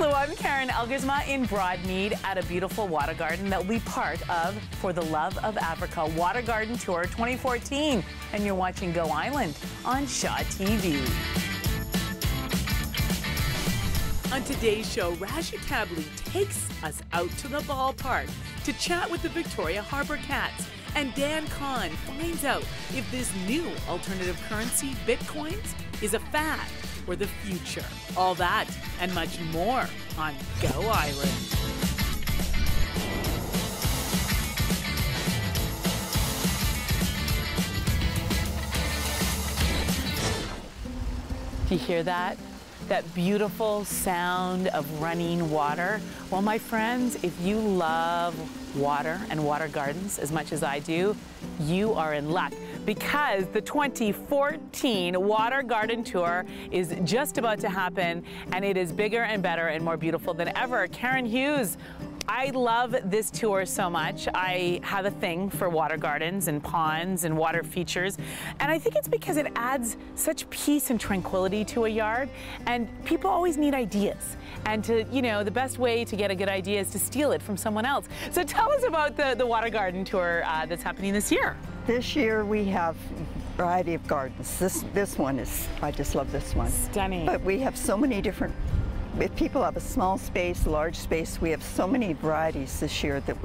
Hello, I'm Karen Elgersma in Broadmead at a beautiful water garden that will be part of For the Love of Africa Water Garden Tour 2014. And you're watching Go Island on ShawTV. On today's show, Raja Tabli takes us out to the ballpark to chat with the Victoria Harbour Cats. And Dan Kahn finds out if this new alternative currency, Bitcoins, is a fad or the future. All that and much more on Go Island. Do you hear that? That beautiful sound of running water? Well, my friends, if you love water and water gardens as much as I do, you are in luck, because the 2014 Water Garden Tour is just about to happen, and it is bigger and better and more beautiful than ever. Karen Hughes, I love this tour so much. I have a thing for water gardens and ponds and water features, and I think it's because it adds such peace and tranquility to a yard, and people always need ideas. And the best way to get a good idea is to steal it from someone else. So tell us about the Water Garden Tour that's happening this year. This year we have a variety of gardens. This one is, I just love this one. Stunning. But we have so many different, if people have a small space, large space, we have so many varieties this year that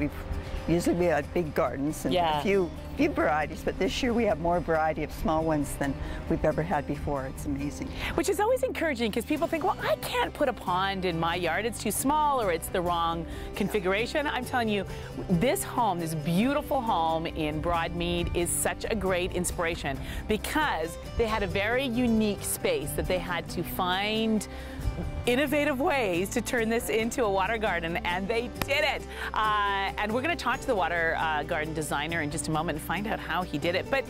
usually we had big gardens and a few varieties, but this year we have more variety of small ones than we've ever had before. It's amazing. Which is always encouraging, because people think, well, I can't put a pond in my yard. It's too small or it's the wrong configuration. I'm telling you, this home, this beautiful home in Broadmead, is such a great inspiration because they had a very unique space that they had to find innovative ways to turn this into a water garden, and they did it. And we're going to talk to the water garden designer in just a moment and find out how he did it. But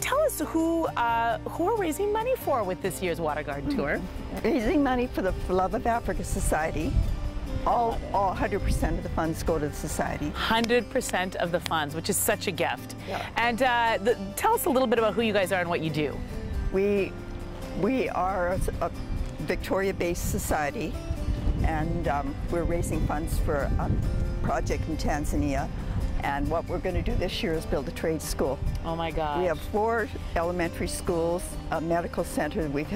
tell us who are raising money for with this year's Water Garden Tour. Raising money for the Love of Africa Society. All 100% of the funds go to the society. 100% of the funds, which is such a gift. Yeah. And tell us a little bit about who you guys are and what you do. We are a Victoria-based society, and we're raising funds for a project in Tanzania. And what we're going to do this year is build a trade school. Oh my God! We have 4 elementary schools, a medical center we've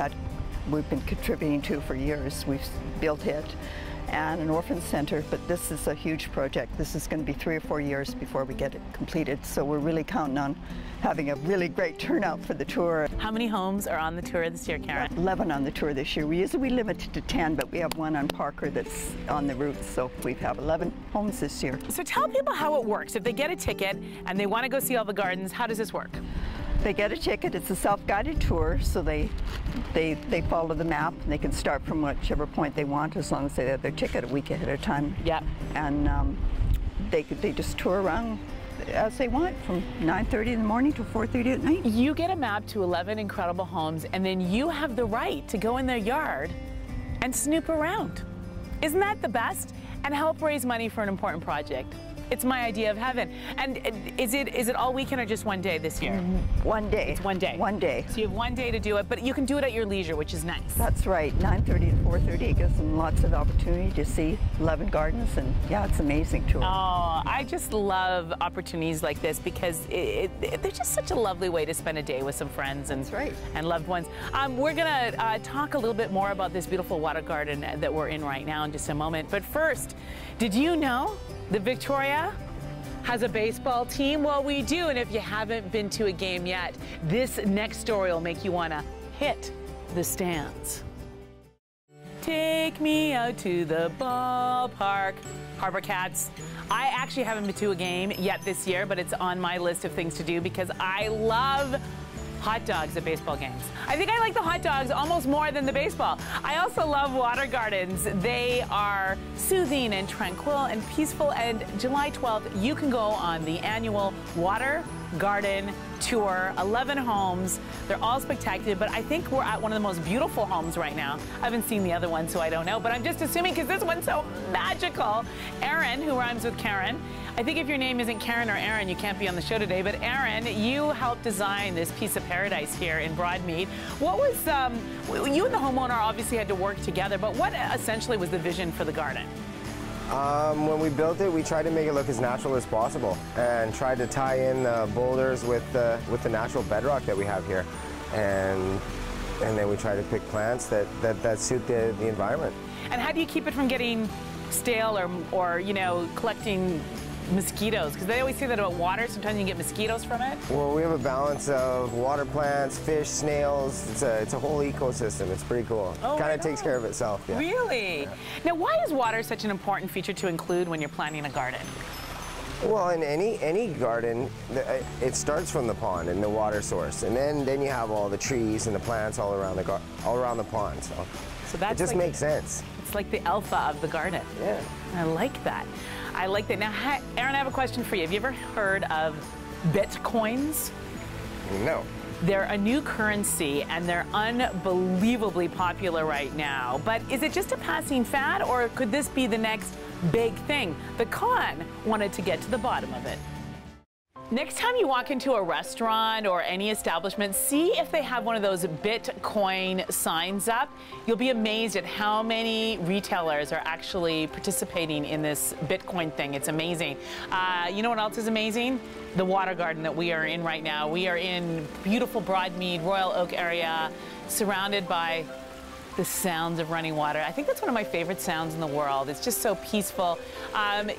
been contributing to for years. We've built it, and an orphan center. But this is a huge project. This is going to be 3 or 4 years before we get it completed. So we're really counting on having a really great turnout for the tour. How many homes are on the tour this year, Karen? 11 on the tour this year. We usually limit it to 10, but we have one on Parker that's on the route, so we have 11 homes this year. So tell people how it works. If they get a ticket and they want to go see all the gardens, how does this work? They get a ticket. It's a self-guided tour, so they follow the map, and they can start from whichever point they want as long as they have their ticket a week ahead of time. Yeah. And they just tour around as they want from 9:30 in the morning to 4:30 at night. You get a map to 11 incredible homes, and then you have the right to go in their yard and snoop around. Isn't that the best? And help raise money for an important project. It's my idea of heaven. And is it all weekend or just one day this year? One day. It's one day. One day. So you have one day to do it, but you can do it at your leisure, which is nice. That's right. 9:30 to 4:30. It gives them lots of opportunity to see 11 gardens, and yeah, it's amazing tour. Oh, I just love opportunities like this because they're just such a lovely way to spend a day with some friends and, and loved ones. We're going to talk a little bit more about this beautiful water garden that we're in right now in just a moment. But first, did you know that Victoria has a baseball team? Well, we do, and if you haven't been to a game yet, this next story will make you want to hit the stands. Take me out to the ballpark. Harbour Cats. I actually haven't been to a game yet this year, but it's on my list of things to do because I love hot dogs at baseball games. I think I like the hot dogs almost more than the baseball. I also love water gardens. They are soothing and tranquil and peaceful, and July 12th, you can go on the annual Water garden tour, 11 homes. They're all spectacular, but I think we're at one of the most beautiful homes right now. I haven't seen the other one, so I don't know, but I'm just assuming because this one's so magical. Erin, who rhymes with Karen. I think if your name isn't Karen or Erin, you can't be on the show today, but Erin, you helped design this piece of paradise here in Broadmead. What was, you and the homeowner obviously had to work together, but what essentially was the vision for the garden? When we built it, we tried to make it look as natural as possible and tried to tie in boulders with the natural bedrock that we have here. And then we try to pick plants that suit the environment. And how do you keep it from getting stale or you know, collecting mosquitoes? Because they always say that about water, sometimes you get mosquitoes from it. Well, we have a balance of water plants, fish, snails. It's a whole ecosystem. It's pretty cool. Oh, kind of takes care of itself. Yeah. Really? Yeah. Now, why is water such an important feature to include when you're planting a garden? Well, in any garden, it starts from the pond and the water source, and then you have all the trees and the plants all around the pond. So that's it just makes sense. It's like the alpha of the garden. Yeah. I like that. I like that. Now, Erin, I have a question for you. Have you ever heard of Bitcoins? No. They're a new currency, and they're unbelievably popular right now. But is it just a passing fad, or could this be the next big thing? The Con wanted to get to the bottom of it. Next time you walk into a restaurant or any establishment, see if they have one of those Bitcoin signs up. You'll be amazed at how many retailers are actually participating in this Bitcoin thing. It's amazing. You know what else is amazing? The water garden that we are in right now. We are in beautiful Broadmead, Royal Oak area, surrounded by the sounds of running water. I think that's one of my favorite sounds in the world. It's just so peaceful.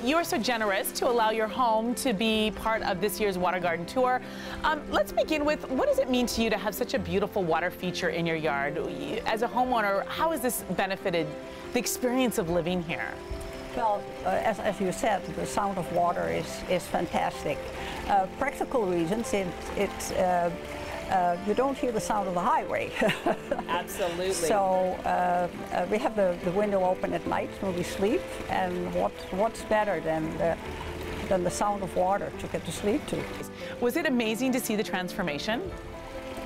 You are so generous to allow your home to be part of this year's Water Garden Tour. Let's begin with, what does it mean to you to have such a beautiful water feature in your yard? As a homeowner, how has this benefited the experience of living here? Well, as you said, the sound of water is fantastic. Practical reasons, you don't hear the sound of the highway. Absolutely. So we have the window open at night when we sleep, and what's better than the sound of water to get to sleep to? Was it amazing to see the transformation?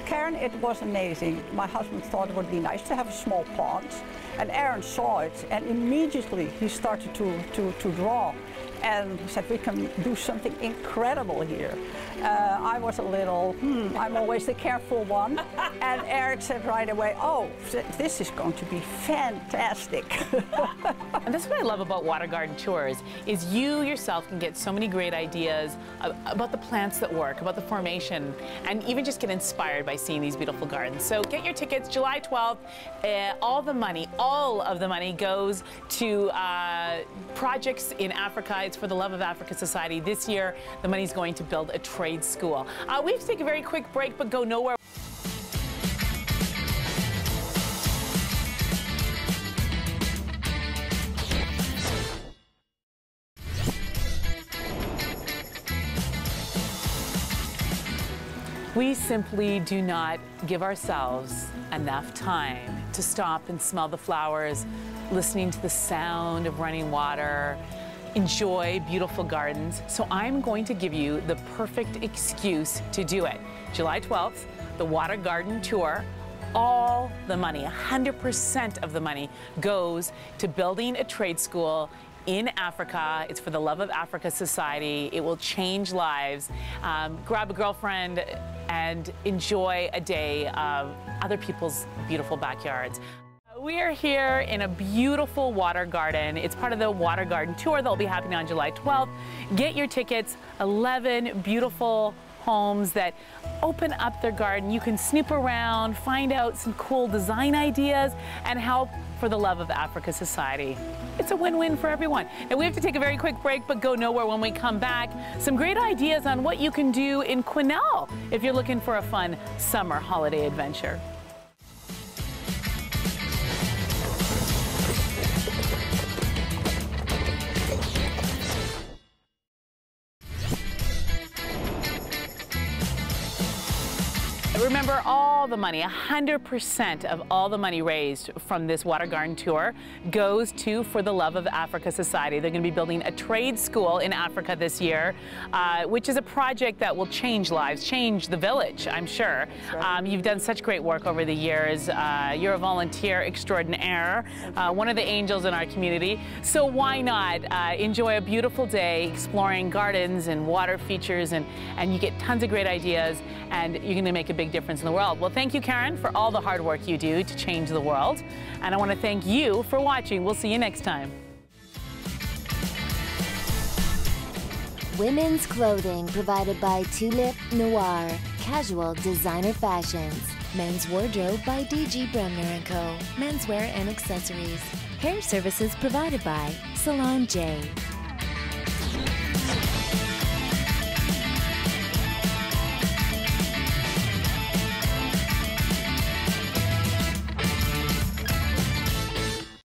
Karen, it was amazing. My husband thought it would be nice to have a small pond, and Aaron saw it, and immediately he started to draw. And he said, we can do something incredible here. I was a little, I'm always the careful one. And Eric said right away, oh, this is going to be fantastic. And that's what I love about Water Garden Tours, is you yourself can get so many great ideas about the plants that work, about the formation, and even just get inspired by seeing these beautiful gardens. So get your tickets, July 12th. All of the money goes to projects in Africa. It's for the Love of Africa Society. This year, the money's going to build a trade school. We have to take a very quick break, but go nowhere. We simply do not give ourselves enough time to stop and smell the flowers, listening to the sound of running water, enjoy beautiful gardens. So I'm going to give you the perfect excuse to do it. July 12th, the Water Garden Tour. All the money, 100% of the money, goes to building a trade school in Africa. It's for the Love of Africa Society. It will change lives. Grab a girlfriend and enjoy a day of other people's beautiful backyards. We are here in a beautiful water garden. It's part of the Water Garden Tour that will be happening on July 12th. Get your tickets, 11 beautiful homes that open up their garden. You can snoop around, find out some cool design ideas, and help for the Love of Africa Society. It's a win-win for everyone. And we have to take a very quick break, but go nowhere when we come back. Some great ideas on what you can do in Quesnel if you're looking for a fun summer holiday adventure. Remember, all the money, 100% of all the money raised from this water garden tour goes to For the Love of Africa Society. They're going to be building a trade school in Africa this year, which is a project that will change lives, change the village, I'm sure. Right. You've done such great work over the years. You're a volunteer extraordinaire, one of the angels in our community. So why not enjoy a beautiful day exploring gardens and water features, and you get tons of great ideas, and you're going to make a big difference in the world. Well, thank you, Karen, for all the hard work you do to change the world. And I want to thank you for watching. We'll see you next time. Women's clothing provided by Tulip Noir. Casual designer fashions. Men's wardrobe by DG Bremner & Co. Menswear and accessories. Hair services provided by Salon J.